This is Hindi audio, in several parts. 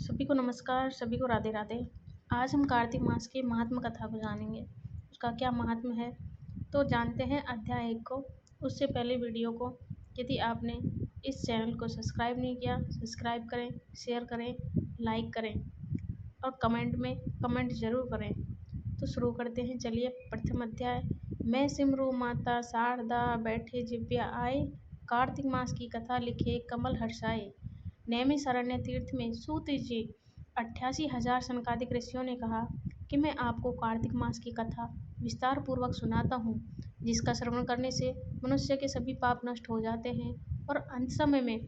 सभी को नमस्कार, सभी को राधे राधे। आज हम कार्तिक मास की महात्म कथा को जानेंगे। उसका क्या महात्म है तो जानते हैं अध्याय 1 को। उससे पहले वीडियो को यदि आपने इस चैनल को सब्सक्राइब नहीं किया, सब्सक्राइब करें, शेयर करें, लाइक करें और कमेंट में कमेंट ज़रूर करें। तो शुरू करते हैं। चलिए, प्रथम अध्याय। मैं सिमरू माता शारदा बैठे जिव्या आए, कार्तिक मास की कथा लिखे कमल हर्षाए। नैमिषारण्य तीर्थ में सूत जी 88,000 सनकादिक ऋषियों ने कहा कि मैं आपको कार्तिक मास की कथा विस्तार पूर्वक सुनाता हूँ, जिसका श्रवण करने से मनुष्य के सभी पाप नष्ट हो जाते हैं और अंत समय में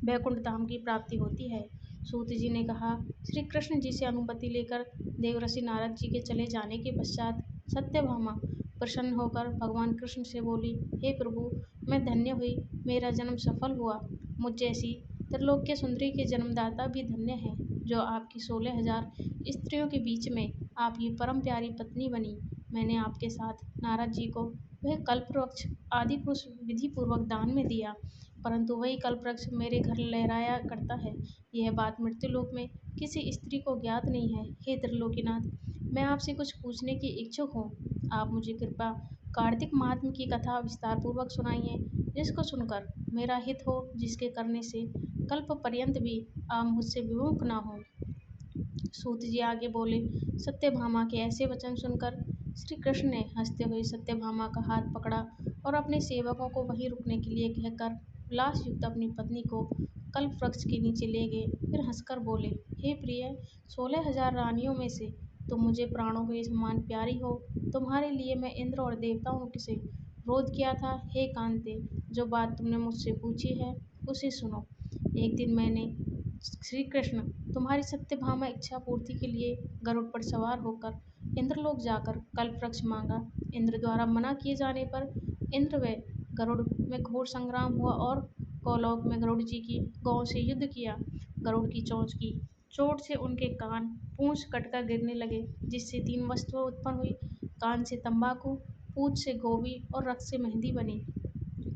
वैकुंठ धाम की प्राप्ति होती है। सूत जी ने कहा, श्री कृष्ण जी से अनुमति लेकर देवर्षि नारद जी के चले जाने के पश्चात सत्यभामा प्रसन्न होकर भगवान कृष्ण से बोली, हे प्रभु, मैं धन्य हुई, मेरा जन्म सफल हुआ। मुझ जैसी त्रिलोक्य सुंदरी के जन्मदाता भी धन्य हैं, जो आपकी 16,000 स्त्रियों के बीच में आपकी परम प्यारी पत्नी बनी। मैंने आपके साथ नारद जी को वह कल्पवृक्ष आदि पुरुष विधि पूर्वक दान में दिया, परंतु वही कल्पवृक्ष मेरे घर लहराया करता है। यह बात मृत्युलोक में किसी स्त्री को ज्ञात नहीं है। हे त्रिलोकीनाथ, मैं आपसे कुछ पूछने की इच्छुक हूँ। आप मुझे कृपा कार्तिक महात्म की कथा विस्तार पूर्वक सुनाइए, जिसको सुनकर मेरा हित हो, जिसके करने से कल्प पर्यंत भी आप मुझसे विमुख न हो। सूत जी आगे बोले, सत्यभामा के ऐसे वचन सुनकर श्री कृष्ण ने हंसते हुए सत्यभामा का हाथ पकड़ा और अपने सेवकों को वहीं रुकने के लिए कहकर विलास युक्त अपनी पत्नी को कल्प वृक्ष के नीचे ले गए। फिर हंसकर बोले, हे प्रिय, 16,000 रानियों में से तुम मुझे प्राणों के समान प्यारी हो। तुम्हारे लिए मैं इंद्र और देवताओं से विरोध किया था। हे कांते, जो बात तुमने मुझसे पूछी है उसे सुनो। एक दिन मैंने श्री कृष्ण तुम्हारी सत्यभामा इच्छा पूर्ति के लिए गरुड़ पर सवार होकर इंद्रलोक जाकर कल्पवृक्ष मांगा। इंद्र द्वारा मना किए जाने पर इंद्र व गरुड़ में घोर संग्राम हुआ और गोलोक में गरुड़ जी की गौ से युद्ध किया। गरुड़ की चोंच की चोट से उनके कान पूंछ कटकर गिरने लगे, जिससे 3 वस्तुएं उत्पन्न हुई। कान से तंबाकू, पूंछ से गोभी और रक्त से मेहंदी बनी।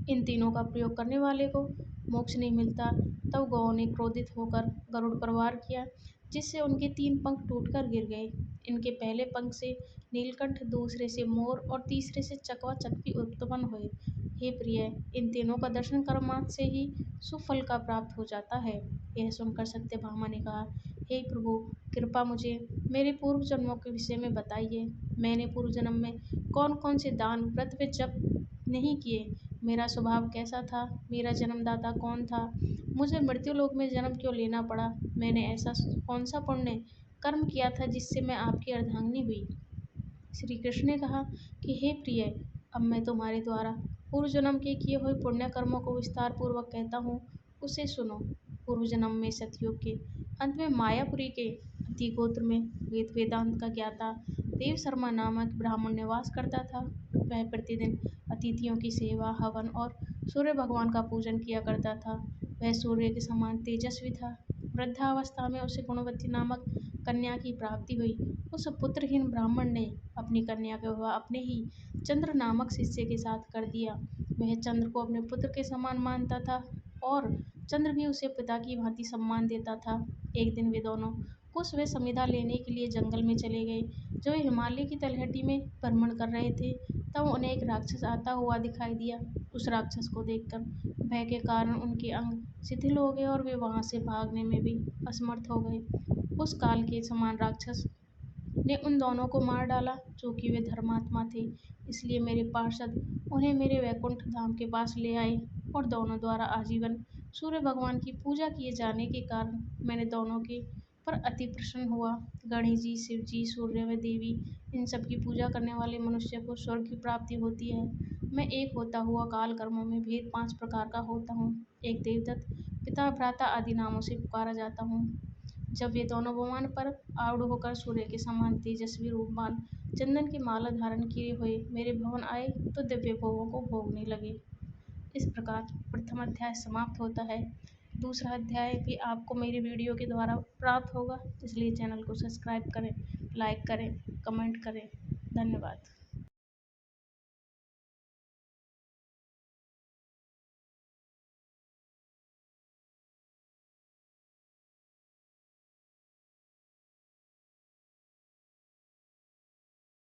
इन तीनों का प्रयोग करने वाले को मोक्ष नहीं मिलता। तब गौ ने क्रोधित होकर गरुड़ पर वार किया, जिससे उनके 3 पंख टूटकर गिर गए। इनके पहले पंख से नीलकंठ, दूसरे से मोर और तीसरे से चकवा चकवी उत्पन्न हुए। हे प्रिय, इन तीनों का दर्शन कर्म मात्र से ही सुफल का प्राप्त हो जाता है। यह सुनकर सत्यभामा ने कहा, हे प्रभु, कृपा मुझे मेरे पूर्व जन्मों के विषय में बताइए। मैंने पूर्व जन्म में कौन कौन से दान, व्रत व जप नहीं किए? मेरा स्वभाव कैसा था? मेरा जन्मदाता कौन था? मुझे मृत्युलोक में जन्म क्यों लेना पड़ा? मैंने ऐसा कौन सा पुण्य कर्म किया था जिससे मैं आपकी अर्धांगिनी हुई? श्री कृष्ण ने कहा कि हे प्रिय, अब मैं तुम्हारे द्वारा पूर्व जन्म के किए हुए पुण्य कर्मों को विस्तार पूर्वक कहता हूँ, उसे सुनो। पूर्व जन्म में सतयुग के अंत में मायापुरी के अति गोत्र में वेद वेदांत का ज्ञाता देव शर्मा नामक ब्राह्मण निवास करता था। वह प्रतिदिन अतिथियों की सेवा, हवन और सूर्य भगवान का पूजन किया करता था। वह सूर्य के समान तेजस्वी था। वृद्धावस्था में उसे गुणवती नामक कन्या की प्राप्ति हुई। उस पुत्रहीन ब्राह्मण ने अपनी कन्या का विवाह अपने ही चंद्र नामक शिष्य के साथ कर दिया। वह चंद्र को अपने पुत्र के समान मानता था और चंद्र भी उसे पिता की भांति सम्मान देता था। एक दिन वे दोनों कुश व समिधा लेने के लिए जंगल में चले गए। जब वे हिमालय की तलहटी में भ्रमण कर रहे थे, तब उन्हें एक राक्षस आता हुआ दिखाई दिया। उस राक्षस को देखकर भय के कारण उनके अंग शिथिल हो गए और वे वहां से भागने में भी असमर्थ हो गए। उस काल के समान राक्षस ने उन दोनों को मार डाला। चूंकि वे धर्मात्मा थे, इसलिए मेरे पार्षद उन्हें मेरे वैकुंठ धाम के पास ले आए और दोनों द्वारा आजीवन सूर्य भगवान की पूजा किए जाने के कारण मैंने दोनों के पर अति प्रसन्न हुआ। गणेश जी, शिव जी, सूर्य व देवी, इन सब की पूजा करने वाले मनुष्य को स्वर्ग की प्राप्ति होती है। मैं एक होता हुआ काल कर्मों में भेद 5 प्रकार का होता हूँ। एक देवदत्त, पिता, भ्राता आदि नामों से पुकारा जाता हूँ। जब वे दोनों विमान पर आरूढ़ होकर सूर्य के समान तेजस्वी रूपवान चंदन की माला धारण किए हुए मेरे भवन आए, तो दिव्य भोगों को भोगने लगे। इस प्रकार प्रथम अध्याय समाप्त होता है। दूसरा अध्याय भी आपको मेरी वीडियो के द्वारा प्राप्त होगा, इसलिए चैनल को सब्सक्राइब करें, लाइक करें, कमेंट करें। धन्यवाद।